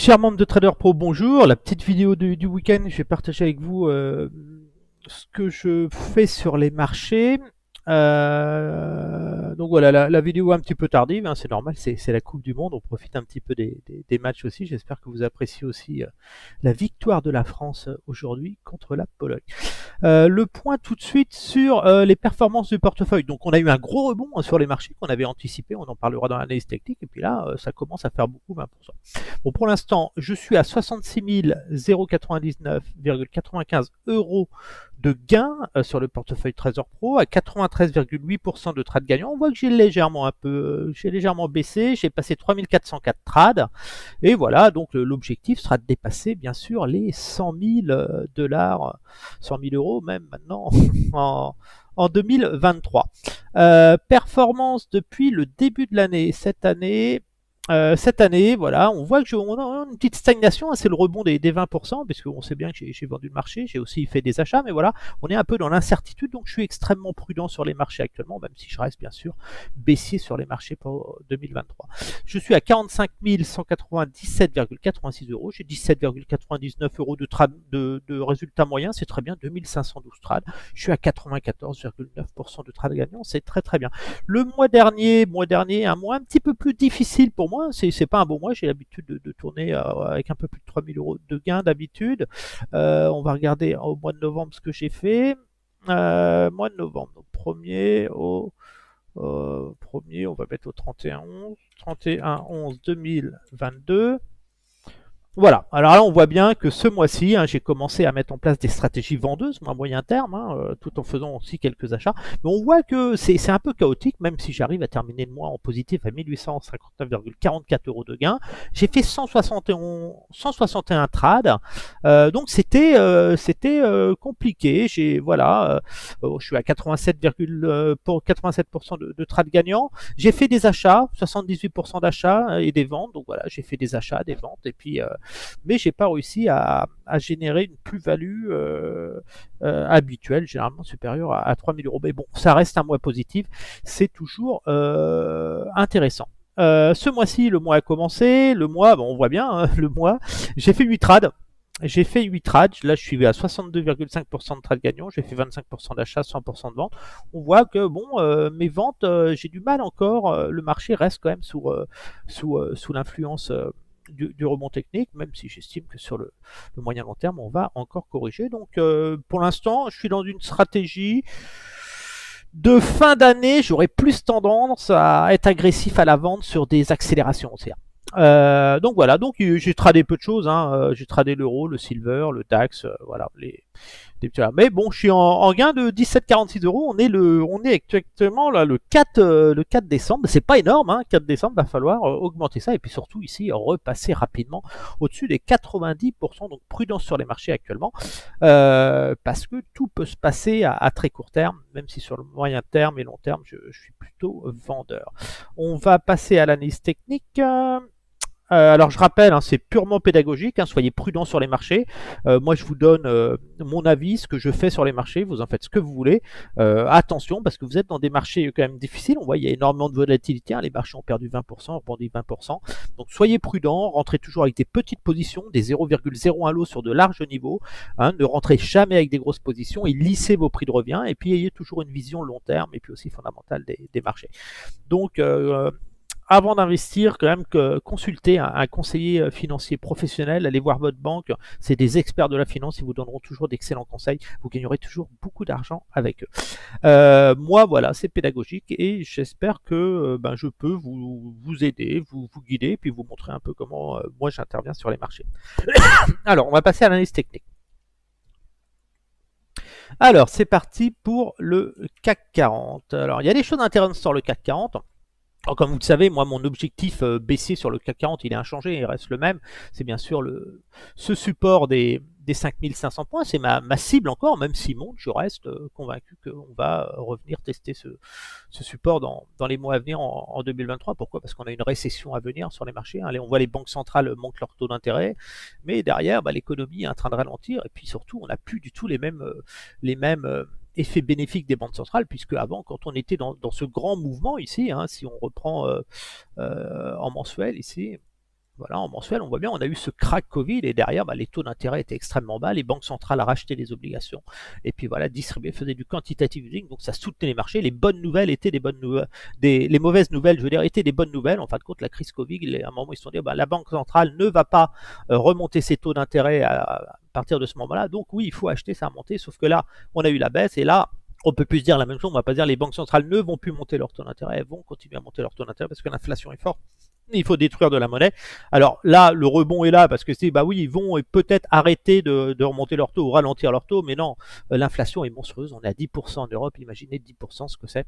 Chers membres de Trader Pro, bonjour. La petite vidéo du week-end, je vais partager avec vous ce que je fais sur les marchés. Donc voilà, la vidéo est un petit peu tardive, hein, c'est normal, c'est la Coupe du Monde, on profite un petit peu des matchs aussi. J'espère que vous appréciez aussi la victoire de la France aujourd'hui contre la Pologne. Le point tout de suite sur les performances du portefeuille. Donc on a eu un gros rebond sur les marchés qu'on avait anticipé, on en parlera dans l'analyse technique, et puis là ça commence à faire beaucoup, 20%. Bon, pour l'instant, je suis à 66 099,95 euros de gain sur le portefeuille Trésor Pro, à 93,8% de trades gagnants. On voit que j'ai légèrement baissé, j'ai passé 3404 trades, et voilà, donc l'objectif sera de dépasser bien sûr les 100 000 dollars, 100 000 euros même maintenant en 2023. Performance depuis le début de l'année, cette année, voilà, on voit que on a une petite stagnation, hein, c'est le rebond des 20%, parce qu'on sait bien que j'ai vendu le marché, j'ai aussi fait des achats, mais voilà, on est un peu dans l'incertitude, donc je suis extrêmement prudent sur les marchés actuellement, même si je reste bien sûr baissier sur les marchés pour 2023. Je suis à 45 197,86 euros, j'ai 17,99 euros de résultat moyen, c'est très bien, 2512 trades, je suis à 94,9% de trades gagnants, c'est très très bien. Le mois dernier, un mois un petit peu plus difficile pour moi. C'est pas un bon mois. J'ai l'habitude de tourner avec un peu plus de 3000 euros de gains d'habitude. On va regarder au mois de novembre ce que j'ai fait. Mois de novembre, donc premier, on va mettre au 31-11 2022. Voilà, alors là on voit bien que ce mois-ci, hein, j'ai commencé à mettre en place des stratégies vendeuses à moyen terme, hein, tout en faisant aussi quelques achats. Mais on voit que c'est un peu chaotique, même si j'arrive à terminer le mois en positif à 1859,44 euros de gain. J'ai fait 161 trades, donc c'était compliqué. Voilà, je suis à 87% de trades gagnants. J'ai fait des achats, 78% d'achats et des ventes, donc voilà, j'ai fait des achats, des ventes, et puis mais j'ai pas réussi à générer une plus-value habituelle, généralement supérieure à 3000 euros. Mais bon, ça reste un mois positif, c'est toujours intéressant. Ce mois-ci, le mois a commencé, le mois, bon, on voit bien, hein, le mois, j'ai fait 8 trades. J'ai fait 8 trades, là je suis à 62,5% de trades gagnants, j'ai fait 25% d'achats, 100% de ventes. On voit que bon, mes ventes, j'ai du mal encore, le marché reste quand même sous l'influence du rebond technique, même si j'estime que sur le moyen long terme, on va encore corriger. Donc pour l'instant, je suis dans une stratégie de fin d'année, j'aurais plus tendance à être agressif à la vente sur des accélérations haussières. Donc voilà, donc j'ai tradé peu de choses, hein. J'ai tradé l'euro, le silver, le DAX, voilà, mais bon, je suis en gain de 17,46 euros. On est actuellement là le 4 décembre. C'est pas énorme, hein, 4 décembre. Va falloir augmenter ça et puis surtout ici repasser rapidement au-dessus des 90%. Donc prudence sur les marchés actuellement, parce que tout peut se passer à très court terme, même si sur le moyen terme et long terme, je suis plutôt vendeur. On va passer à l'analyse technique. Alors je rappelle, hein, c'est purement pédagogique, hein, soyez prudents sur les marchés. Moi je vous donne mon avis, ce que je fais sur les marchés, vous en faites ce que vous voulez. Attention, parce que vous êtes dans des marchés quand même difficiles, on voit il y a énormément de volatilité, hein, les marchés ont perdu 20%, ont rebondi 20%. Donc soyez prudents, rentrez toujours avec des petites positions, des 0,01 lots sur de larges niveaux, hein, ne rentrez jamais avec des grosses positions et lissez vos prix de revient, et puis ayez toujours une vision long terme et puis aussi fondamentale des marchés. Donc avant d'investir, quand même, consultez un conseiller financier professionnel, allez voir votre banque, c'est des experts de la finance, ils vous donneront toujours d'excellents conseils, vous gagnerez toujours beaucoup d'argent avec eux. Moi, voilà, c'est pédagogique et j'espère que je peux vous aider, vous guider, puis vous montrer un peu comment moi j'interviens sur les marchés. Alors, on va passer à l'analyse technique. Alors, c'est parti pour le CAC 40. Alors, il y a des choses intéressantes sur le CAC 40. Alors, comme vous le savez, moi, mon objectif baissier sur le CAC 40, il est inchangé, il reste le même. C'est bien sûr ce support des 5500 points. C'est ma cible encore, même s'il monte, je reste convaincu qu'on va revenir tester ce support dans les mois à venir en 2023. Pourquoi? Parce qu'on a une récession à venir sur les marchés. On voit les banques centrales montent leur taux d'intérêt, mais derrière, l'économie est en train de ralentir. Et puis surtout, on n'a plus du tout les mêmes effet bénéfique des banques centrales, puisque avant, quand on était dans ce grand mouvement ici, hein, si on reprend en mensuel ici, Voilà, en mensuel, on voit bien, on a eu ce crack Covid et derrière, les taux d'intérêt étaient extrêmement bas, les banques centrales rachetaient des obligations et puis voilà, distribuaient, faisaient du quantitative easing, donc ça soutenait les marchés. Les bonnes nouvelles étaient des bonnes nouvelles, les mauvaises nouvelles, je veux dire, étaient des bonnes nouvelles. En fin de compte, la crise Covid, à un moment, ils se sont dit, la banque centrale ne va pas remonter ses taux d'intérêt à partir de ce moment-là, donc oui, il faut acheter, ça a monté, sauf que là, on a eu la baisse et là, on peut plus se dire la même chose, on va pas dire les banques centrales ne vont plus monter leur taux d'intérêt, elles vont continuer à monter leur taux d'intérêt parce que l'inflation est forte. Il faut détruire de la monnaie. Alors là, le rebond est là parce que c'est, oui, ils vont peut-être arrêter de remonter leur taux ou ralentir leur taux, mais non, l'inflation est monstrueuse. On est à 10% en Europe, imaginez 10% ce que c'est.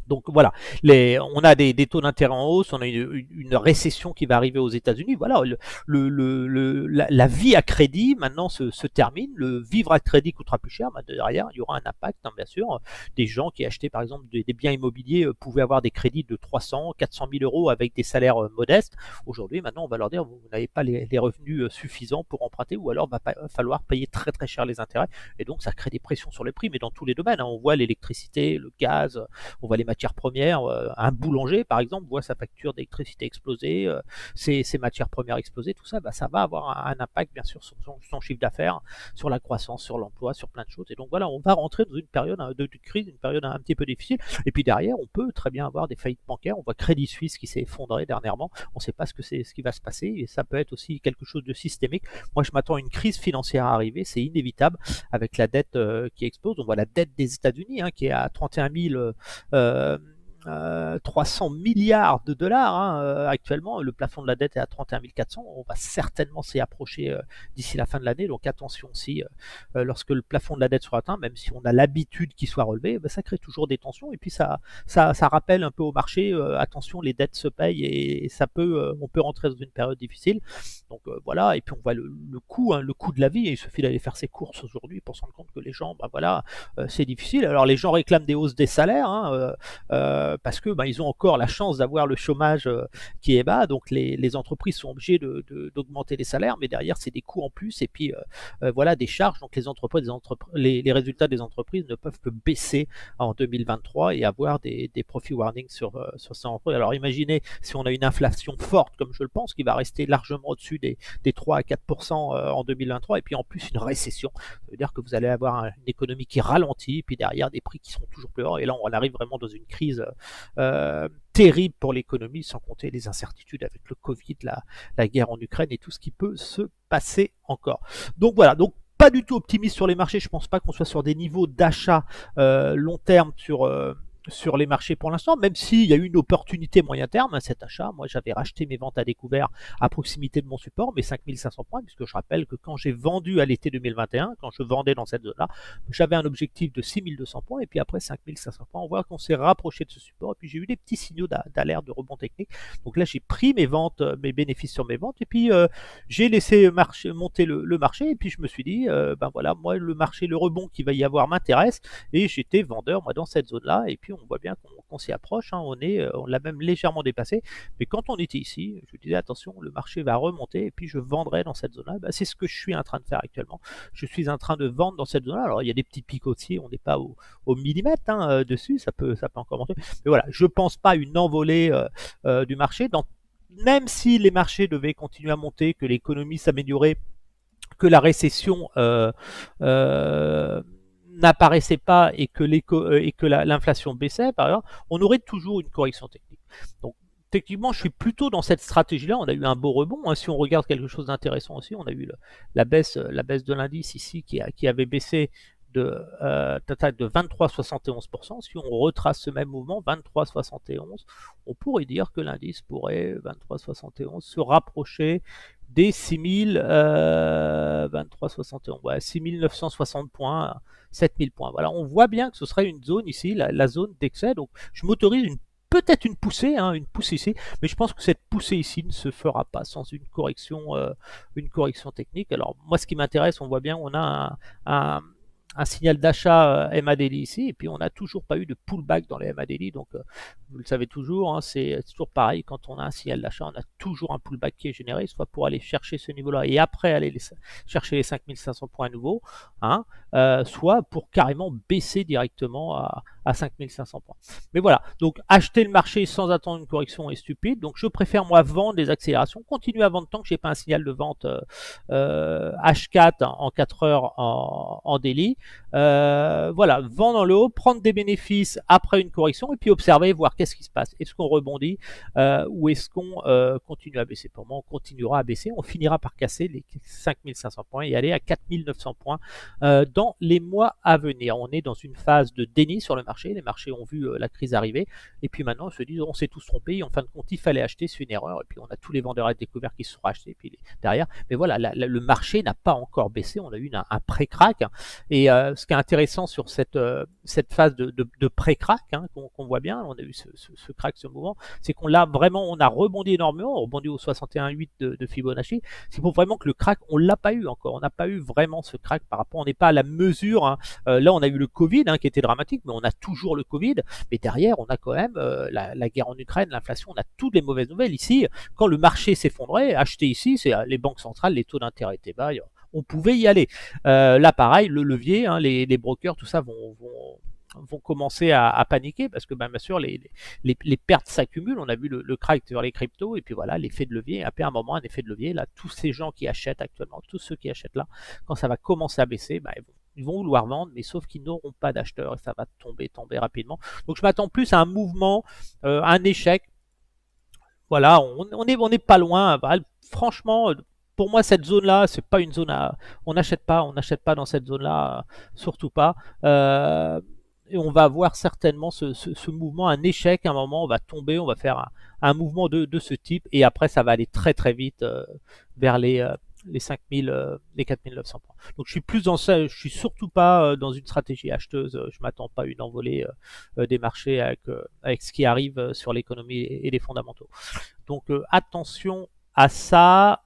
Donc voilà, on a des taux d'intérêt en hausse, on a une récession qui va arriver aux États-Unis. Voilà, la vie à crédit maintenant se termine. Le vivre à crédit coûtera plus cher. Derrière, il y aura un impact, hein, bien sûr. Des gens qui achetaient par exemple des biens immobiliers pouvaient avoir des crédits de 300, 400 000 euros avec des salaires modestes. Aujourd'hui, maintenant, on va leur dire vous n'avez pas les revenus suffisants pour emprunter, ou alors va falloir payer très très cher les intérêts. Et donc, ça crée des pressions sur les prix, mais dans tous les domaines. Hein. On voit l'électricité, le gaz, on voit les matières premières. Un boulanger, par exemple, voit sa facture d'électricité exploser, ses matières premières exploser, tout ça, ça va avoir un impact, bien sûr, sur son chiffre d'affaires, sur la croissance, sur l'emploi, sur plein de choses. Et donc voilà, on va rentrer dans une période de crise, une période un petit peu difficile. Et puis derrière, on peut très bien avoir des faillites bancaires. On voit Crédit Suisse qui s'est effondré dernièrement. On ne sait pas ce qui va se passer. Et ça peut être aussi quelque chose de systémique. Moi, je m'attends à une crise financière à arriver. C'est inévitable avec la dette qui explose. On voit la dette des États-Unis qui est à 31 000 300 milliards de dollars actuellement. Le plafond de la dette est à 31 400. On va certainement s'y approcher d'ici la fin de l'année. Donc attention aussi, lorsque le plafond de la dette sera atteint, même si on a l'habitude qu'il soit relevé, ça crée toujours des tensions. Et puis ça rappelle un peu au marché, attention, les dettes se payent et on peut rentrer dans une période difficile. Donc voilà, et puis on voit le coût, le coût de la vie. Et il suffit d'aller faire ses courses aujourd'hui pour se rendre compte que les gens, c'est difficile. Alors les gens réclament des hausses des salaires, parce que ils ont encore la chance d'avoir le chômage qui est bas, donc les entreprises sont obligées d'augmenter les salaires, mais derrière c'est des coûts en plus et puis voilà des charges. Donc les résultats des entreprises ne peuvent que baisser en 2023 et avoir des profit warnings sur ces entreprises. Alors imaginez si on a une inflation forte, comme je le pense, qui va rester largement au-dessus des 3 à 4% en 2023, et puis en plus une récession. Ça veut dire que vous allez avoir une économie qui ralentit, et puis derrière des prix qui seront toujours plus hauts, et là on arrive vraiment dans une crise terrible pour l'économie, sans compter les incertitudes avec le Covid, la guerre en Ukraine et tout ce qui peut se passer encore. Donc voilà, donc pas du tout optimiste sur les marchés. Je pense pas qu'on soit sur des niveaux d'achat long terme sur les marchés pour l'instant, même s'il y a eu une opportunité moyen terme, cet achat. Moi, j'avais racheté mes ventes à découvert à proximité de mon support, mes 5500 points, puisque je rappelle que quand j'ai vendu à l'été 2021, quand je vendais dans cette zone-là, j'avais un objectif de 6200 points, et puis après 5500 points, on voit qu'on s'est rapproché de ce support, et puis j'ai eu des petits signaux d'alerte, de rebond technique. Donc là, j'ai pris mes ventes, mes bénéfices sur mes ventes, et puis j'ai laissé monter le marché, et puis je me suis dit, voilà, moi, le marché, le rebond qu'il va y avoir m'intéresse, et j'étais vendeur, moi, dans cette zone-là, et puis on voit bien qu'on s'y approche, on l'a même légèrement dépassé, mais quand on était ici, je disais attention, le marché va remonter et puis je vendrai dans cette zone-là. C'est ce que je suis en train de faire actuellement. Je suis en train de vendre dans cette zone-là. Alors il y a des petits pics aussi, on n'est pas au millimètre dessus, ça peut encore monter. Mais voilà, je pense pas à une envolée du marché. Même si les marchés devaient continuer à monter, que l'économie s'améliorait, que la récession n'apparaissait pas et que l'inflation baissait, par exemple, on aurait toujours une correction technique. Donc, techniquement, je suis plutôt dans cette stratégie-là. On a eu un beau rebond. Si on regarde quelque chose d'intéressant aussi, on a eu la baisse de l'indice ici qui avait baissé de 23,71%. Si on retrace ce même mouvement, 23,71, on pourrait dire que l'indice pourrait, 23,71, se rapprocher des 23,71, 6960 points, 7000 points. Voilà, on voit bien que ce serait une zone ici, la zone d'excès. Donc je m'autorise peut-être une poussée ici, mais je pense que cette poussée ici ne se fera pas sans une correction technique. Alors moi, ce qui m'intéresse, on voit bien, on a un signal d'achat MA Daily ici, et puis on n'a toujours pas eu de pullback dans les MA Daily, donc vous le savez toujours, c'est toujours pareil, quand on a un signal d'achat, on a toujours un pullback qui est généré, soit pour aller chercher ce niveau-là et après aller chercher les 5500 points à nouveau, soit pour carrément baisser directement à 5500 points. Mais voilà, donc acheter le marché sans attendre une correction est stupide. Donc je préfère moi vendre des accélérations, continuer à vendre tant que j'ai pas un signal de vente H4 en 4 heures en daily. Voilà, vendre dans le haut, prendre des bénéfices après une correction et puis observer, voir qu'est-ce qui se passe. Est-ce qu'on rebondit ou est-ce qu'on continue à baisser? Pour moi, on continuera à baisser. On finira par casser les 5500 points et aller à 4900 points dans les mois à venir. On est dans une phase de déni sur le marché. Les marchés ont vu la crise arriver et puis maintenant, ils se disent on s'est tous trompés. En fin de compte, il fallait acheter, c'est une erreur. Et puis on a tous les vendeurs à découvert qui se sont rachetés puis derrière. Mais voilà, le marché n'a pas encore baissé. On a eu un pré-crack. Et ce qui est intéressant sur cette phase de pré-crack, hein, qu'on voit bien, on a eu ce crack, ce mouvement, c'est qu'on l'a vraiment, on a rebondi énormément, on rebondit au 61,8 de Fibonacci. C'est pour vraiment que le crack, on l'a pas eu encore. On n'a pas eu vraiment ce crack par rapport, on n'est pas à la mesure. Hein. Là, on a eu le Covid qui était dramatique, mais on a toujours le Covid. Mais derrière, on a quand même la guerre en Ukraine, l'inflation, on a toutes les mauvaises nouvelles ici. Quand le marché s'effondrait, acheter ici, c'est les banques centrales, les taux d'intérêt étaient bas. On pouvait y aller. Là, pareil, le levier, hein, les brokers, tout ça vont commencer à paniquer parce que bien sûr les pertes s'accumulent. On a vu le crack sur les cryptos et puis voilà l'effet de levier. Après un moment, un effet de levier. Là, tous ces gens qui achètent actuellement, tous ceux qui achètent là, quand ça va commencer à baisser, ben, ils vont vouloir vendre, mais sauf qu'ils n'auront pas d'acheteurs et ça va tomber rapidement. Donc je m'attends plus à un mouvement, un échec. Voilà, on est pas loin. Franchement, pour moi, cette zone-là, c'est pas une zone à. On n'achète pas dans cette zone-là, surtout pas. Et on va avoir certainement ce mouvement, un échec. À un moment, on va tomber, on va faire un mouvement de ce type, et après, ça va aller très très vite vers les 5000, les 4900 points. Donc je suis plus dans ça, je suis surtout pas dans une stratégie acheteuse, je m'attends pas à une envolée des marchés avec ce qui arrive sur l'économie et les fondamentaux. Donc attention à ça.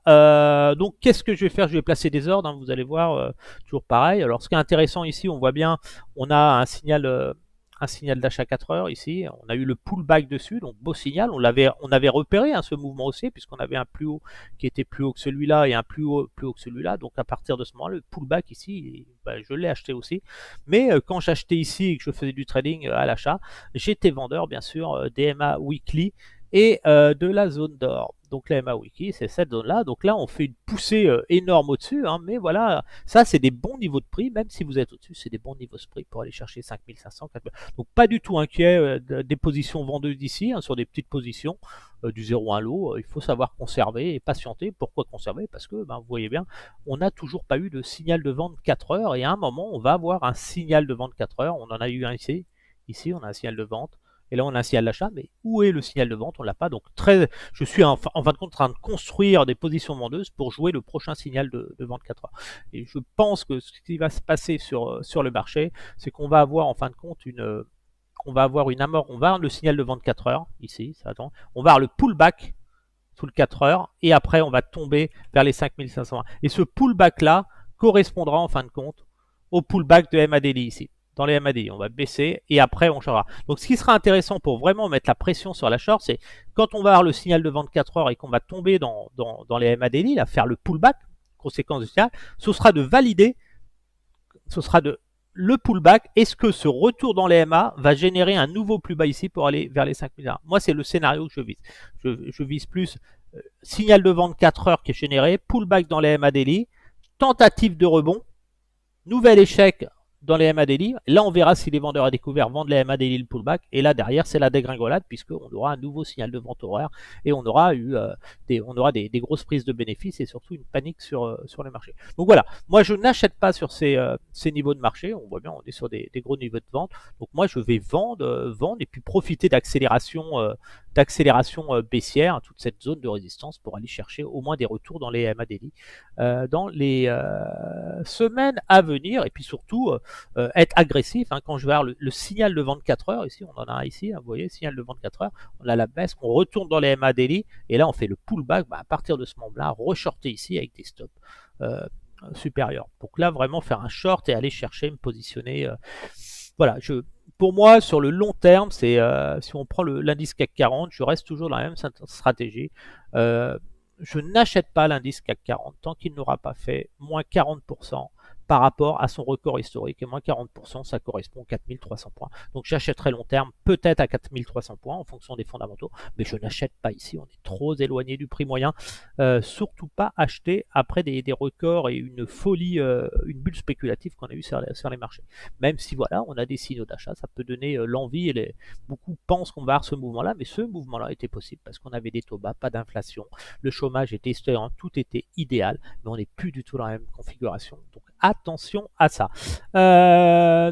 Donc qu'est-ce que je vais faire? Je vais placer des ordres, hein, vous allez voir, toujours pareil. Alors ce qui est intéressant ici, on voit bien, on a un signal d'achat 4 heures ici, on a eu le pullback dessus, donc beau signal, on avait repéré ce mouvement haussier puisqu'on avait un plus haut qui était plus haut que celui-là et un plus haut que celui-là, donc à partir de ce moment-là, le pullback ici, je l'ai acheté aussi, mais quand j'achetais ici et que je faisais du trading à l'achat, j'étais vendeur bien sûr des MA Weekly et de la zone d'or. Donc la MA Wiki, c'est cette zone-là. Donc là, on fait une poussée énorme au-dessus. Hein, mais voilà, ça, c'est des bons niveaux de prix. Même si vous êtes au-dessus, c'est des bons niveaux de prix pour aller chercher 5500, 4000. Donc pas du tout inquiet des positions vendeuses d'ici, hein, sur des petites positions du 0 à lot. Il faut savoir conserver et patienter. Pourquoi conserver? Parce que, vous voyez bien, on n'a toujours pas eu de signal de vente 4 heures. Et à un moment, on va avoir un signal de vente 4 heures. On en a eu un ici. Ici, on a un signal de vente. Et là, on a un signal d'achat, mais où est le signal de vente? On l'a pas. Donc, je suis en fin de compte en train de construire des positions vendeuses pour jouer le prochain signal de vente 4 heures. Et je pense que ce qui va se passer sur le marché, c'est qu'on va avoir en fin de compte on va avoir le signal de vente 4 heures ici, ça attend. On va avoir le pullback sous le 4 heures et après, on va tomber vers les 5500. Et ce pullback là correspondra en fin de compte au pullback de MADL ici. Dans les MADI, on va baisser et après on changera. Donc ce qui sera intéressant pour vraiment mettre la pression sur la short, c'est quand on va avoir le signal de vente 4 heures et qu'on va tomber dans les MADI, là, faire le pullback, conséquence du signal, ce sera de valider, le pullback. Est-ce que ce retour dans les MA va générer un nouveau plus bas ici pour aller vers les 5 milliards? Moi, c'est le scénario que je vise. Je vise plus signal de vente 4 heures qui est généré, pullback dans les MA daily, tentative de rebond, nouvel échec dans les MA daily. Là, on verra si les vendeurs à découvert vendent les MA daily, le pullback. Et là, derrière, c'est la dégringolade puisqu'on aura un nouveau signal de vente horaire et on aura des grosses prises de bénéfices et surtout une panique sur les marchés. Donc voilà, moi, je n'achète pas sur ces niveaux de marché. On voit bien, on est sur des gros niveaux de vente. Donc moi, je vais vendre et puis profiter d'accélération baissière, toute cette zone de résistance pour aller chercher au moins des retours dans les MA daily dans les semaines à venir et puis surtout être agressif quand je vais avoir le signal de vente 4 heures ici, on en a un ici, vous voyez, signal de vente 4 heures, on a la baisse, on retourne dans les MA daily et là on fait le pullback, à partir de ce moment-là, reshorter ici avec des stops supérieurs. Donc là vraiment faire un short et aller chercher, me positionner. Voilà, pour moi, sur le long terme, c'est si on prend l'indice CAC 40, je reste toujours dans la même stratégie. Je n'achète pas l'indice CAC 40 tant qu'il n'aura pas fait moins 40% par rapport à son record historique. Et moins 40%, ça correspond aux 4300 points. Donc j'achèterai long terme, peut-être à 4300 points en fonction des fondamentaux, mais je n'achète pas ici, on est trop éloigné du prix moyen. Surtout pas acheter après des records et une folie, une bulle spéculative qu'on a eu sur les marchés. Même si voilà, on a des signaux d'achat, ça peut donner l'envie, et beaucoup pensent qu'on va avoir ce mouvement-là, mais ce mouvement-là était possible parce qu'on avait des taux bas, pas d'inflation, le chômage était historique, tout était idéal, mais on n'est plus du tout dans la même configuration. Donc attention à ça.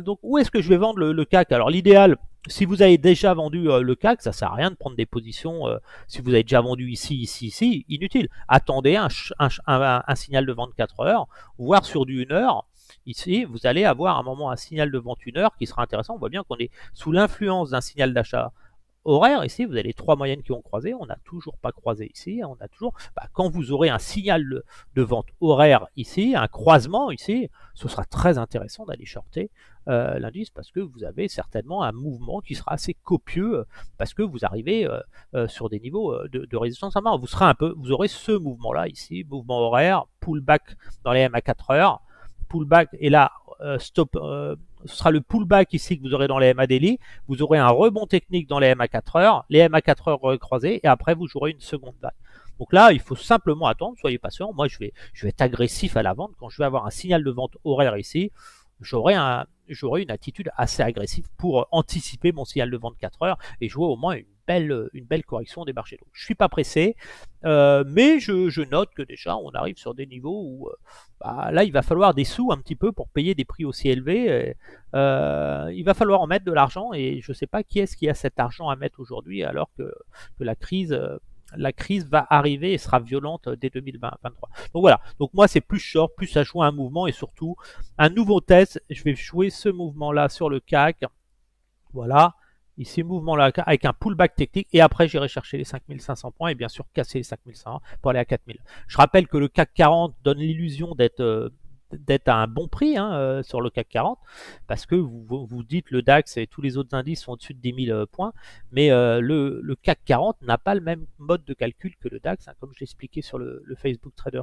Donc où est-ce que je vais vendre le CAC? Alors l'idéal, si vous avez déjà vendu le CAC, ça sert à rien de prendre des positions. Si vous avez déjà vendu ici, ici, inutile. Attendez un signal de vente 4 heures, voire sur du 1 heure. Ici, vous allez avoir un moment un signal de vente 1 heure qui sera intéressant. On voit bien qu'on est sous l'influence d'un signal d'achat horaire. Ici, vous avez les 3 moyennes qui ont croisé. On n'a toujours pas croisé ici. On a toujours. Quand vous aurez un signal de vente horaire ici, un croisement ici, ce sera très intéressant d'aller shorter l'indice parce que vous avez certainement un mouvement qui sera assez copieux parce que vous arrivez sur des niveaux de résistance à mort. Vous aurez ce mouvement-là ici, mouvement horaire, pullback dans les MA4 heures, pullback et là stop. Ce sera le pullback ici que vous aurez dans les MA daily. Vous aurez un rebond technique dans les MA 4 heures, les MA 4 heures recroisés et après vous jouerez une seconde vague. Donc là, il faut simplement attendre, soyez patient. Moi, je vais être agressif à la vente. Quand je vais avoir un signal de vente horaire ici, j'aurai une attitude assez agressive pour anticiper mon signal de vente 4 heures et jouer au moins une belle correction des marchés. Donc, je ne suis pas pressé, mais je note que déjà, on arrive sur des niveaux où là, il va falloir des sous un petit peu pour payer des prix aussi élevés. Il va falloir en mettre de l'argent et je ne sais pas qui est-ce qui a cet argent à mettre aujourd'hui alors que la crise va arriver et sera violente dès 2023. Donc voilà, donc moi c'est plus short, plus ça joue un mouvement et surtout un nouveau test. Je vais jouer ce mouvement-là sur le CAC. Voilà, ici mouvement-là avec un pullback technique et après j'irai chercher les 5500 points et bien sûr casser les 5100 pour aller à 4000. Je rappelle que le CAC 40 donne l'illusion d'être à un bon prix sur le CAC 40 parce que vous dites le DAX et tous les autres indices sont au-dessus de 10 000 points, mais le CAC 40 n'a pas le même mode de calcul que le DAX, comme je l'ai expliqué sur le Facebook Trader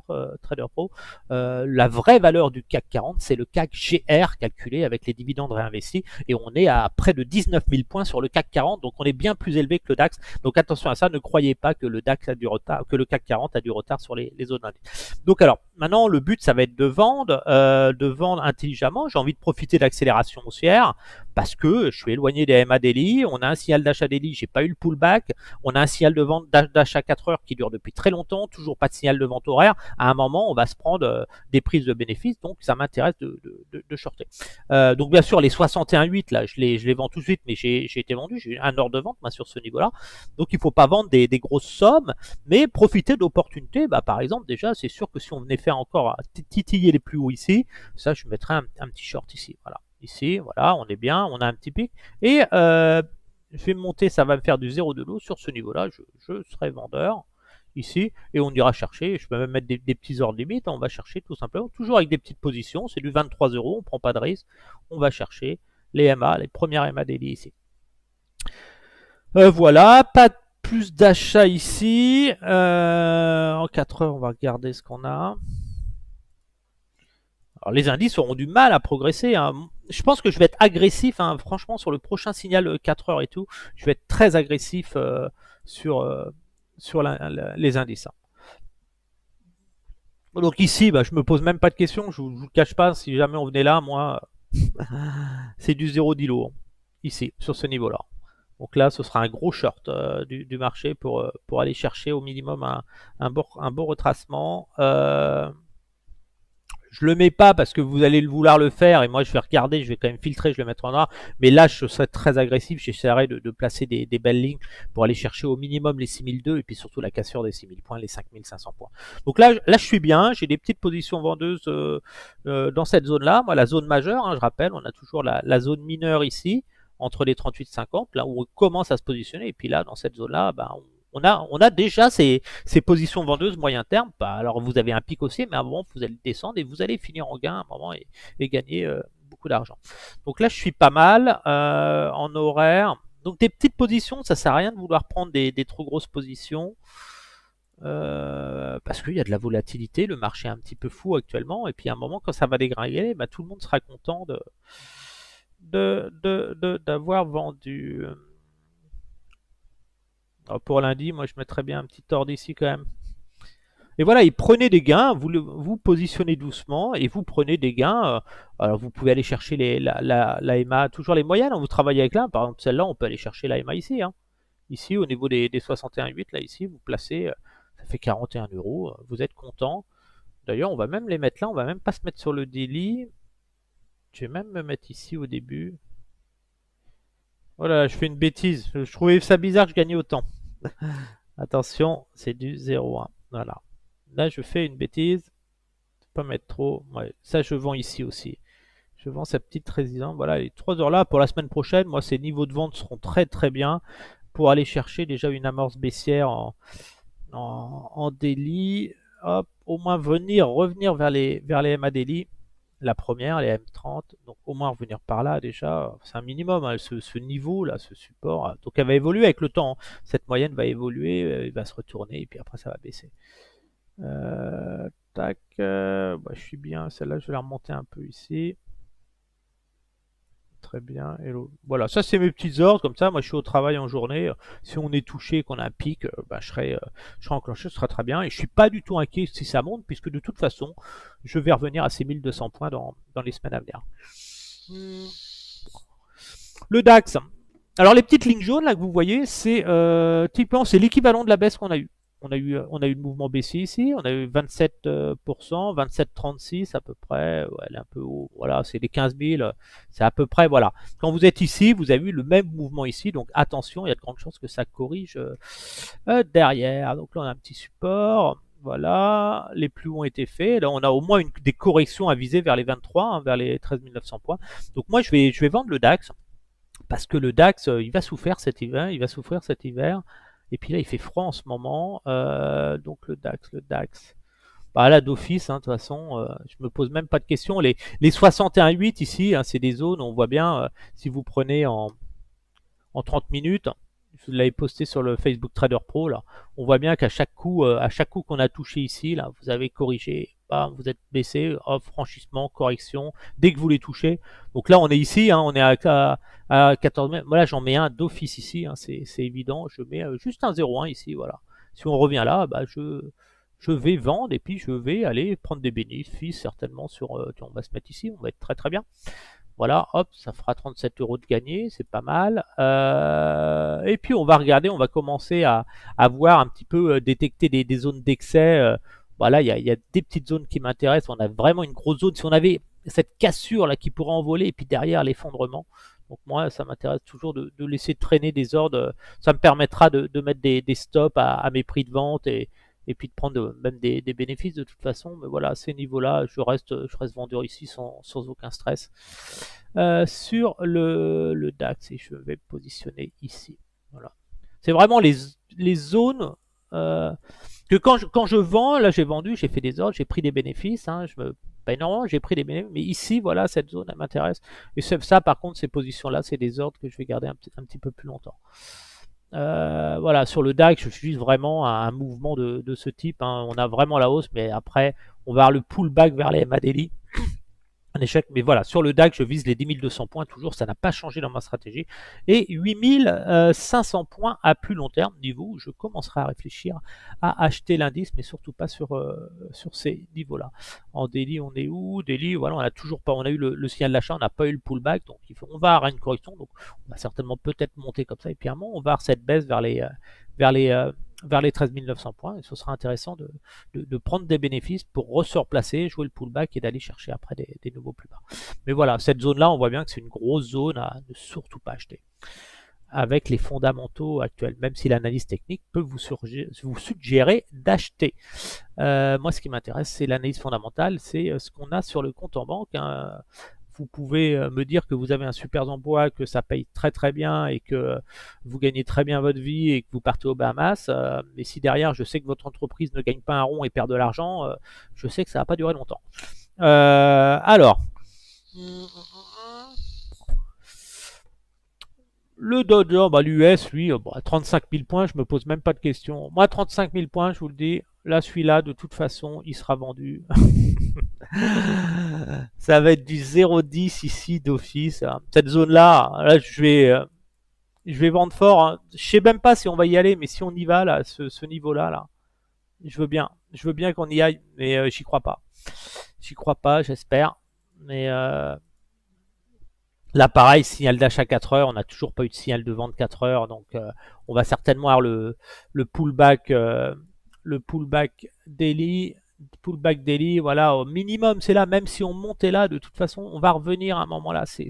Pro. La vraie valeur du CAC 40, c'est le CAC GR calculé avec les dividendes réinvestis et on est à près de 19 000 points sur le CAC 40, donc on est bien plus élevé que le DAX. Donc attention à ça, ne croyez pas que le DAX a du retard, que le CAC 40 a du retard sur les autres indices. Donc alors, maintenant le but ça va être de vendre intelligemment. J'ai envie de profiter de l'accélération haussière parce que je suis éloigné des MA daily. On a un signal d'achat daily, j'ai pas eu le pullback. On a un signal de vente d'achat 4 heures qui dure depuis très longtemps, toujours pas de signal de vente horaire. À un moment, on va se prendre des prises de bénéfices, donc ça m'intéresse de shorter. Donc bien sûr, les 61,8 là, je les vends tout de suite, mais j'ai été vendu, j'ai eu un ordre de vente sur ce niveau-là. Donc il faut pas vendre des grosses sommes, mais profiter d'opportunités. Par exemple, déjà, c'est sûr que si on venait faire encore titiller les plus hauts ici, ça je mettrais un petit short ici. Voilà. Ici, voilà, on est bien, on a un petit pic. Et je vais monter, ça va me faire du 0 de l'eau. Sur ce niveau-là, je serai vendeur ici. Et on ira chercher, je peux même mettre des petits ordres limites. On va chercher tout simplement, toujours avec des petites positions. C'est du 23 €, on ne prend pas de risque. On va chercher les MA, les premières MA daily ici. Voilà, pas plus d'achat ici. En 4 heures, on va regarder ce qu'on a. Alors, les indices auront du mal à progresser. Je pense que je vais être agressif, franchement, sur le prochain signal 4 heures et tout. Je vais être très agressif sur les indices. Donc ici, je me pose même pas de questions. Je vous le cache pas, si jamais on venait là, moi, c'est du 0 d'îlot. Ici, sur ce niveau-là. Donc là, ce sera un gros short du marché pour aller chercher au minimum un bon retracement. Je le mets pas parce que vous allez vouloir le faire et moi je vais regarder, je vais quand même filtrer, je vais le mettre en noir. Mais là, je serai très agressif, j'essaierai de placer des belles lignes pour aller chercher au minimum les 6002 et puis surtout la cassure des 6000 points, les 5500 points. Donc là je suis bien, j'ai des petites positions vendeuses dans cette zone-là. Moi, la zone majeure, je rappelle, on a toujours la zone mineure ici, entre les 38,50, là où on commence à se positionner. Et puis là, dans cette zone-là, on a déjà ces positions vendeuses moyen terme. Alors vous avez un pic haussier, mais à un moment vous allez descendre et vous allez finir en gain à un moment et gagner beaucoup d'argent. Donc là je suis pas mal en horaire. Donc des petites positions, ça sert à rien de vouloir prendre des trop grosses positions. parce qu'il y a de la volatilité, le marché est un petit peu fou actuellement, et puis à un moment quand ça va dégringoler, bah, tout le monde sera content d'avoir vendu. Alors, pour lundi, moi je mettrais bien un petit ordre ici quand même. Et voilà, ils prenaient des gains, vous positionnez doucement et vous prenez des gains. Alors vous pouvez aller chercher la EMA, toujours les moyennes, hein, vous travaillez avec là, par exemple celle-là, on peut aller chercher la EMA ici. Hein. Ici, au niveau des 61,8, là ici, vous placez, ça fait 41 euros, vous êtes content. D'ailleurs, on va même les mettre là, on va même pas se mettre sur le daily. Je vais même me mettre ici au début. Voilà, je fais une bêtise, je trouvais ça bizarre que je gagnais autant. Attention, c'est du 0,1. Voilà. Là, je fais une bêtise. Pas mettre trop. Ouais, ça, je vends ici aussi. Je vends sa petite résidence. Voilà, les 3 heures là pour la semaine prochaine. Moi, ces niveaux de vente seront très très bien pour aller chercher déjà une amorce baissière en daily. Hop, au moins revenir vers les MA daily. La première, les M30. Donc, au moins revenir par là déjà. C'est un minimum, hein, ce niveau là, ce support. Donc, elle va évoluer avec le temps. Cette moyenne va évoluer, il va se retourner et puis après, ça va baisser. Tac, bah, je suis bien, celle-là je vais la remonter un peu ici. Très bien, hello. Voilà, ça c'est mes petits ordres, comme ça, moi je suis au travail en journée. Si on est touché, qu'on a un pic, bah, je serai enclenché, ce sera très bien. Et je suis pas du tout inquiet si ça monte, puisque de toute façon, je vais revenir à ces 1200 points dans les semaines à venir. Le DAX. Alors les petites lignes jaunes là que vous voyez, typiquement c'est l'équivalent de la baisse qu'on a eu. On a eu le mouvement baissier ici, on a eu 27%, 27,36 à peu près, ouais, elle est un peu haut, voilà, c'est les 15 000, c'est à peu près, voilà. Quand vous êtes ici, vous avez eu le même mouvement ici, donc attention, il y a de grandes chances que ça corrige derrière. Donc là on a un petit support, voilà, les plus hauts ont été faits, là on a au moins des corrections à viser vers les 23, hein, vers les 13 900 points. Donc moi je vais vendre le DAX, parce que le DAX, il va souffrir cet hiver, et puis là, il fait froid en ce moment, donc le DAX. Bah là, d'office, hein, de toute façon, je me pose même pas de questions. Les 61,8 ici, hein, c'est des zones, on voit bien, si vous prenez en 30 minutes, je l'avais posté sur le Facebook Trader Pro, là, on voit bien qu'à chaque coup qu'on a touché ici, là, vous avez corrigé, bam, vous êtes baissé, hop, franchissement, correction, dès que vous les touchez. Donc là, on est ici, hein, on est à 14 mètres. Voilà, j'en mets un d'office ici, hein, c'est évident. Je mets juste un 0,1 ici, voilà. Si on revient là, bah, je vais vendre et puis je vais aller prendre des bénéfices certainement sur. On va se mettre ici, on va être très très bien. Voilà, hop, ça fera 37 euros de gagné, c'est pas mal. Et puis on va regarder, on va commencer à voir un petit peu détecter des zones d'excès. Voilà, il y a des petites zones qui m'intéressent. On a vraiment une grosse zone. Si on avait cette cassure là qui pourrait envoler et puis derrière l'effondrement. Donc moi, ça m'intéresse toujours de laisser traîner des ordres. Ça me permettra de mettre des stops à mes prix de vente et puis de prendre même des bénéfices de toute façon. Mais voilà, à ces niveaux-là, je reste vendeur ici sans aucun stress. Sur le DAX, et je vais me positionner ici. Voilà. C'est vraiment les zones que quand je vends, là j'ai vendu, j'ai fait des ordres, j'ai pris des bénéfices, hein, pas énormément, j'ai pris des bénéfices, mais ici, voilà, cette zone, elle m'intéresse. Et ça, par contre, ces positions-là, c'est des ordres que je vais garder un petit peu plus longtemps. Voilà, sur le DAX, je suis vraiment à un mouvement de ce type. Hein. On a vraiment la hausse, mais après, on va avoir le pullback vers les MA daily. Un échec, mais voilà, sur le DAX, je vise les 10 200 points toujours, ça n'a pas changé dans ma stratégie. Et 8 500 points à plus long terme, niveau où je commencerai à réfléchir à acheter l'indice, mais surtout pas sur ces niveaux-là. En daily, on est où? Daily, voilà, on a toujours pas, on a eu le signal d'achat, on n'a pas eu le pullback, donc on va avoir une correction, donc on va certainement peut-être monter comme ça, et puis à un moment, on va avoir cette baisse vers les 13 900 points, et ce sera intéressant de prendre des bénéfices pour se replacer, jouer le pullback et d'aller chercher après des nouveaux plus bas. Mais voilà, cette zone-là, on voit bien que c'est une grosse zone à ne surtout pas acheter avec les fondamentaux actuels, même si l'analyse technique peut vous suggérer d'acheter. Moi, ce qui m'intéresse, c'est l'analyse fondamentale, c'est ce qu'on a sur le compte en banque. Hein. Vous pouvez me dire que vous avez un super emploi, que ça paye très très bien et que vous gagnez très bien votre vie et que vous partez aux Bahamas. Mais si derrière, je sais que votre entreprise ne gagne pas un rond et perd de l'argent, je sais que ça va pas durer longtemps. Alors, Le Dow Jones, bah, l'US, lui, bon, à 35 000 points, je me pose même pas de questions. Moi, 35 000 points, je vous le dis, là, celui-là, de toute façon, il sera vendu. Ça va être du 0,10 ici d'office, hein. Cette zone-là, là, je vais vendre fort, hein. Je sais même pas si on va y aller, mais si on y va, là, ce niveau-là, là, je veux bien. Je veux bien qu'on y aille, mais j'y crois pas. J'y crois pas, j'espère. Mais là, pareil, signal d'achat 4 heures. On n'a toujours pas eu de signal de vente 4 heures. Donc, on va certainement avoir le pullback, le pullback daily, voilà, au minimum, c'est là. Même si on montait là, de toute façon, on va revenir à un moment là. C'est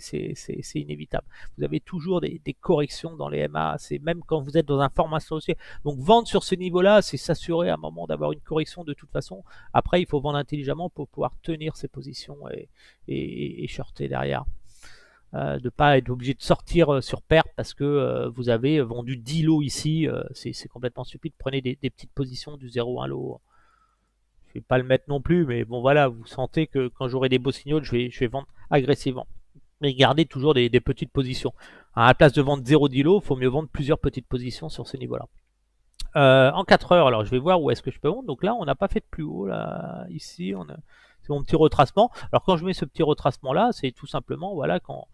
inévitable. Vous avez toujours des corrections dans les MA. C'est même quand vous êtes dans un format associé. Donc, vendre sur ce niveau-là, c'est s'assurer à un moment d'avoir une correction de toute façon. Après, il faut vendre intelligemment pour pouvoir tenir ses positions et shorter derrière. De ne pas être obligé de sortir sur perte parce que vous avez vendu 10 lots ici, c'est complètement stupide. Prenez des petites positions du 0,1 lot. Je vais pas le mettre non plus, mais bon voilà, vous sentez que quand j'aurai des beaux signaux, je vais vendre agressivement. Mais gardez toujours des petites positions. À la place de vendre 0,10 lots, il faut mieux vendre plusieurs petites positions sur ce niveau-là. En 4 heures, alors je vais voir où est-ce que je peux vendre. Donc là, on n'a pas fait de plus haut. Là, ici, c'est mon petit retracement. Alors quand je mets ce petit retracement là, c'est tout simplement voilà quand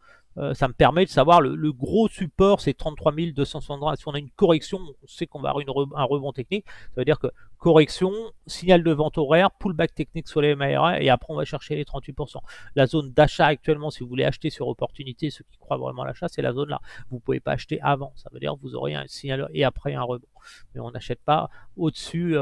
ça me permet de savoir le gros support, c'est 33 260. Si on a une correction, on sait qu'on va avoir un rebond technique. Ça veut dire que correction, signal de vente horaire, pullback technique sur les MARA et après on va chercher les 38%. La zone d'achat actuellement, si vous voulez acheter sur opportunité, ceux qui croient vraiment à l'achat, c'est la zone là. Vous ne pouvez pas acheter avant. Ça veut dire que vous aurez un signal et après un rebond. Mais on n'achète pas au-dessus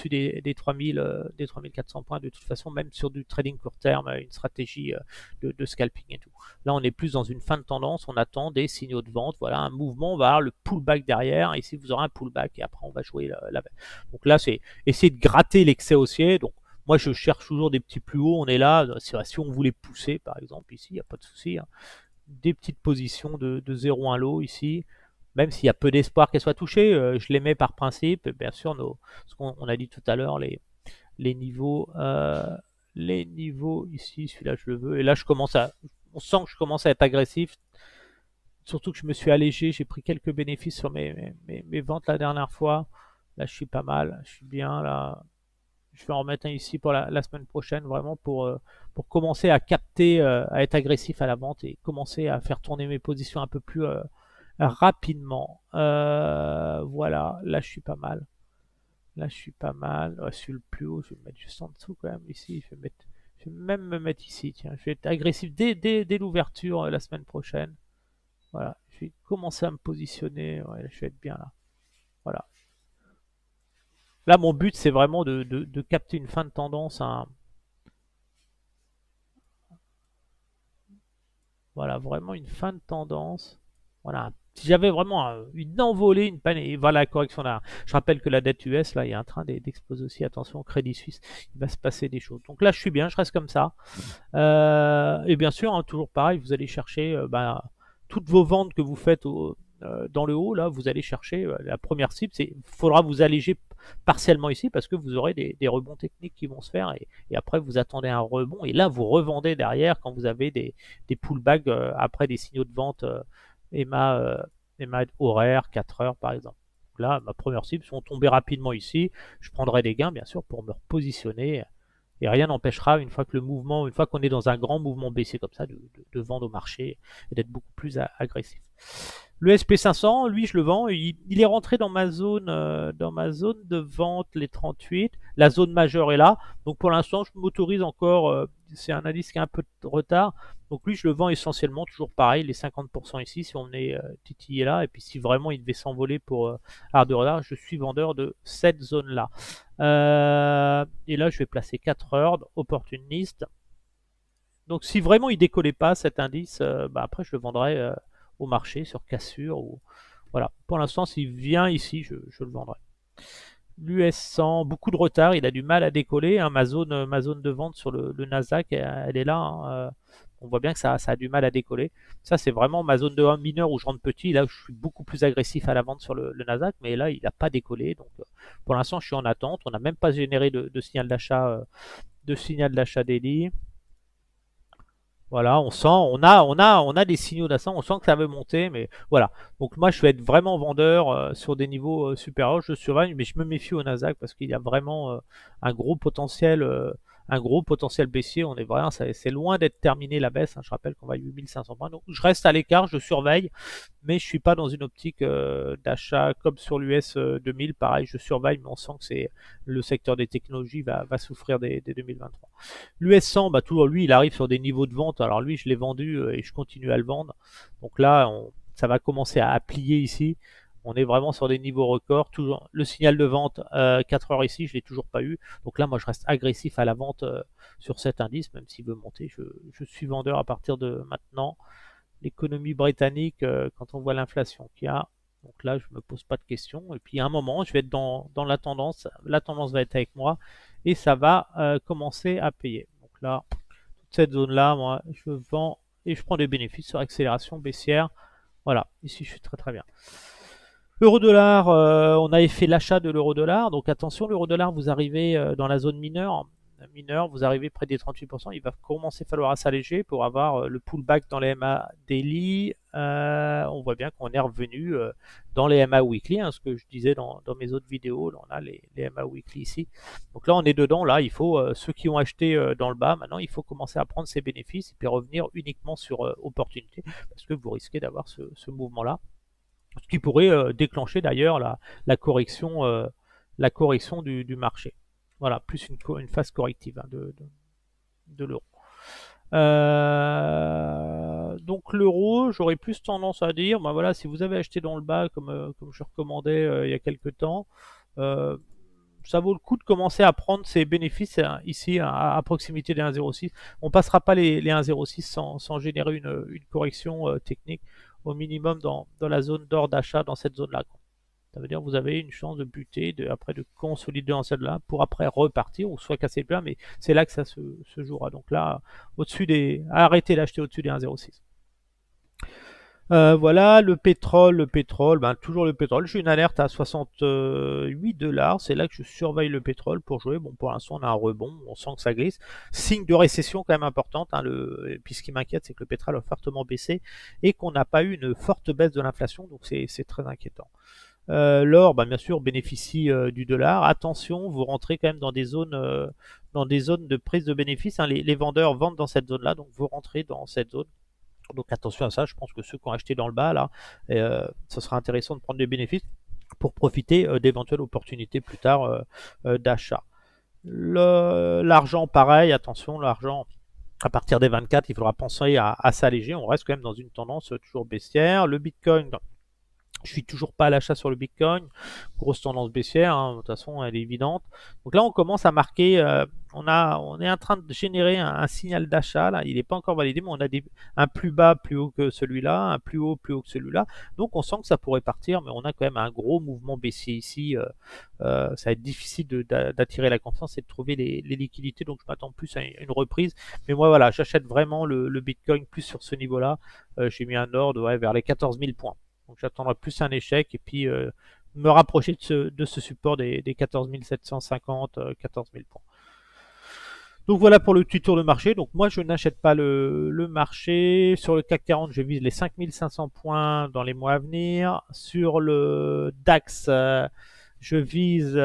des 3400 points de toute façon, même sur du trading court terme, une stratégie de scalping et tout. Là, on est plus dans une fin de tendance, on attend des signaux de vente, voilà, un mouvement, on va avoir le pullback derrière, ici vous aurez un pullback et après on va jouer la baisse. Donc là, c'est essayer de gratter l'excès haussier. Donc moi, je cherche toujours des petits plus hauts, on est là, si on voulait pousser par exemple ici, il n'y a pas de souci, hein. Des petites positions de 0,1 lot ici, même s'il y a peu d'espoir qu'elles soient touchées, je les mets par principe. Bien sûr, ce qu'on a dit tout à l'heure, les niveaux ici, celui-là je le veux. Et là, on sent que je commence à être agressif. Surtout que je me suis allégé, j'ai pris quelques bénéfices sur mes ventes la dernière fois. Là, je suis pas mal, je suis bien là. Je vais en remettre un ici pour la semaine prochaine, vraiment pour commencer à capter, à être agressif à la vente et commencer à faire tourner mes positions un peu plus rapidement. Voilà, là je suis pas mal. Là je suis pas mal. Ouais, sur le plus haut, je vais me mettre juste en dessous quand même ici. Je vais même me mettre ici. Tiens, je vais être agressif dès l'ouverture la semaine prochaine. Voilà, je vais commencer à me positionner. Ouais, je vais être bien là. Voilà. Là, mon but, c'est vraiment de capter une fin de tendance. Voilà, vraiment une fin de tendance. Voilà. Si j'avais vraiment une envolée, une panne, et voilà la correction là. Je rappelle que la dette US, là, il y a un train d'exploser aussi. Attention, Crédit Suisse, il va se passer des choses. Donc là, je suis bien, je reste comme ça. Et bien sûr, hein, toujours pareil, vous allez chercher toutes vos ventes que vous faites dans le haut, là, vous allez chercher la première cible. Il faudra vous alléger partiellement ici parce que vous aurez des rebonds techniques qui vont se faire et après vous attendez un rebond et là vous revendez derrière quand vous avez des pullbacks après des signaux de vente EMA horaire 4 heures par exemple. Donc là, ma première cible, si on tombait rapidement ici, je prendrai des gains bien sûr pour me repositionner et rien n'empêchera, une fois que une fois qu'on est dans un grand mouvement baissier comme ça, de vendre au marché et d'être beaucoup plus agressif. Le SP500, lui, je le vends. Il est rentré dans ma zone de vente, les 38. La zone majeure est là. Donc pour l'instant, je m'autorise encore. C'est un indice qui a un peu de retard. Donc lui, je le vends essentiellement, toujours pareil, les 50% ici, si on est titillé là. Et puis si vraiment il devait s'envoler pour art de retard, je suis vendeur de cette zone-là. Et là, je vais placer 4 heures opportuniste. Donc si vraiment il décollait pas cet indice, après je le vendrai au marché sur cassure. Voilà. Pour l'instant, s'il vient ici, je le vendrai. L'US 100, beaucoup de retard, il a du mal à décoller. Hein. Ma zone de vente sur le Nasdaq, elle est là. Hein. On voit bien que ça a du mal à décoller. Ça, c'est vraiment ma zone de 1 mineur où je rentre petit. Là, je suis beaucoup plus agressif à la vente sur le Nasdaq, mais là, il n'a pas décollé. Donc, pour l'instant, je suis en attente. On n'a même pas généré de signal d'achat daily. Voilà, on a des signaux d'ascendant, on sent que ça veut monter, mais voilà. Donc moi, je vais être vraiment vendeur sur des niveaux supérieurs. Je surveille, mais je me méfie au Nasdaq parce qu'il y a vraiment un gros potentiel, un gros potentiel baissier. On est vraiment, c'est loin d'être terminé la baisse, hein. Je rappelle qu'on va à 8500 points. Donc je reste à l'écart, je surveille, mais je suis pas dans une optique d'achat comme sur l'US 2000. Pareil, je surveille, mais on sent que c'est le secteur des technologies va souffrir des 2023. L'US 100, bah, toujours lui, il arrive sur des niveaux de vente. Alors lui, je l'ai vendu et je continue à le vendre. Donc là, ça va commencer à plier ici. On est vraiment sur des niveaux records. Toujours le signal de vente 4 heures ici, je l'ai toujours pas eu. Donc là, moi, je reste agressif à la vente sur cet indice, même s'il veut monter. Je suis vendeur à partir de maintenant. L'économie britannique, quand on voit l'inflation qu'il y a, donc là, je me pose pas de questions. Et puis à un moment, je vais être dans la tendance. La tendance va être avec moi et ça va commencer à payer. Donc là, toute cette zone-là, moi, je vends et je prends des bénéfices sur accélération baissière. Voilà, ici, je suis très très bien. Euro-dollar, on avait fait l'achat de l'euro-dollar. Donc attention, l'euro-dollar, vous arrivez dans la zone mineure. Mineure, vous arrivez près des 38%. Il va commencer à falloir s'alléger pour avoir le pullback dans les MA daily. On voit bien qu'on est revenu dans les MA weekly, hein, ce que je disais dans mes autres vidéos. Là, on a les MA weekly ici. Donc là, on est dedans. Là, il faut ceux qui ont acheté dans le bas, maintenant, il faut commencer à prendre ces bénéfices et puis revenir uniquement sur opportunité parce que vous risquez d'avoir ce mouvement-là. Ce qui pourrait déclencher d'ailleurs la correction du marché. Voilà, plus une phase corrective hein, de l'euro. Donc l'euro, j'aurais plus tendance à dire, ben voilà, si vous avez acheté dans le bas comme je recommandais il y a quelques temps, euh, ça vaut le coup de commencer à prendre ces bénéfices ici à proximité des 1,06. On ne passera pas les 1,06 sans générer une correction technique au minimum dans la zone d'or d'achat dans cette zone-là. Ça veut dire que vous avez une chance de buter, après de consolider dans celle-là, pour après repartir ou soit casser le plein, mais c'est là que ça se jouera. Donc là, arrêtez d'acheter au-dessus des 1,06. Voilà, le pétrole, ben, toujours le pétrole. J'ai une alerte à 68 $. C'est là que je surveille le pétrole pour jouer. Bon, pour l'instant, on a un rebond. On sent que ça glisse. Signe de récession quand même importante, hein, et puis ce qui m'inquiète, c'est que le pétrole a fortement baissé et qu'on n'a pas eu une forte baisse de l'inflation. Donc c'est très inquiétant. L'or, ben, bien sûr, bénéficie du dollar. Attention, vous rentrez quand même dans des zones de prise de bénéfices, hein. Les vendeurs vendent dans cette zone-là, donc vous rentrez dans cette zone. Donc attention à ça, je pense que ceux qui ont acheté dans le bas, là, ce sera intéressant de prendre des bénéfices pour profiter d'éventuelles opportunités plus tard d'achat. L'argent, pareil, attention, l'argent, à partir des 24, il faudra penser à s'alléger. On reste quand même dans une tendance toujours baissière. Le Bitcoin, je suis toujours pas à l'achat sur le Bitcoin. Grosse tendance baissière, hein, de toute façon, elle est évidente. Donc là, on commence à marquer. On est en train de générer un signal d'achat. Là, il n'est pas encore validé, mais on a un plus bas plus haut que celui-là, un plus haut que celui-là. Donc on sent que ça pourrait partir, mais on a quand même un gros mouvement baissier ici. Ça va être difficile d'attirer la confiance et de trouver les liquidités. Donc je m'attends plus à une reprise. Mais moi, voilà, j'achète vraiment le Bitcoin plus sur ce niveau-là. J'ai mis un ordre vers les 14 000 points. Donc j'attendrai plus un échec et puis me rapprocher de ce support des 14 750, 14 000 points. Donc voilà pour le petit tour de marché. Donc moi je n'achète pas le marché. Sur le CAC 40, je vise les 5500 points dans les mois à venir. Sur le DAX, je vise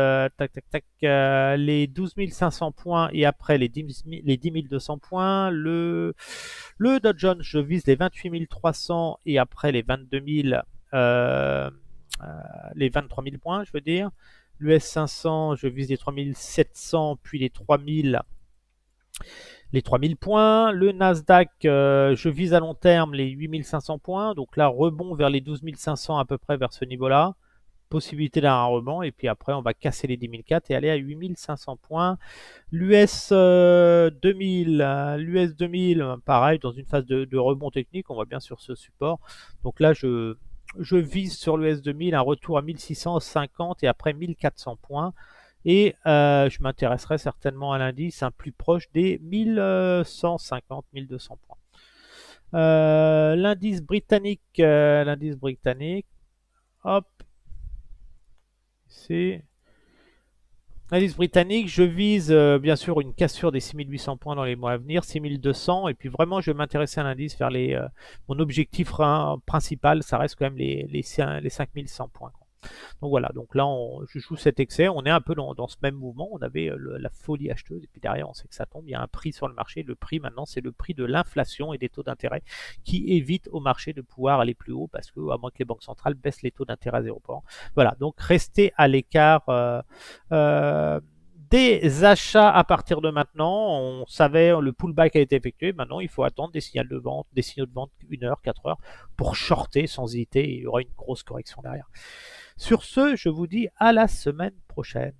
les 12 500 points et après les 10 200 points. Le Dow Jones, je vise les 28 300 et après les 22 000, les 23 000 points, je veux dire. L'US 500, je vise les 3 700 puis les 3000 points. Le Nasdaq, je vise à long terme les 8500 points. Donc là, rebond vers les 12 500 à peu près vers ce niveau-là. Possibilité d'un rebond. Et puis après, on va casser les 10 400 et aller à 8500 points. L'US 2000, l'US 2000, pareil, dans une phase de rebond technique. On voit bien sur ce support. Donc là, je vise sur l'US 2000 un retour à 1650 et après 1400 points. Et je m'intéresserai certainement à l'indice plus proche des 1150, 1200 points. L'indice britannique, hop, c'est L'indice britannique, je vise bien sûr une cassure des 6800 points dans les mois à venir, 6200, et puis vraiment je vais m'intéresser à l'indice vers mon objectif principal, ça reste quand même les 5100 points, quoi. Donc voilà, donc là je joue cet excès, on est un peu dans ce même mouvement, on avait la folie acheteuse, et puis derrière on sait que ça tombe, il y a un prix sur le marché, le prix maintenant c'est le prix de l'inflation et des taux d'intérêt qui évite au marché de pouvoir aller plus haut, parce que à moins que les banques centrales baissent les taux d'intérêt à 0%. Voilà, donc restez à l'écart euh, des achats à partir de maintenant. On savait, le pullback a été effectué, maintenant il faut attendre des signaux de vente, des signaux de vente 1 heure, 4 heures pour shorter sans hésiter, il y aura une grosse correction derrière. Sur ce, je vous dis à la semaine prochaine.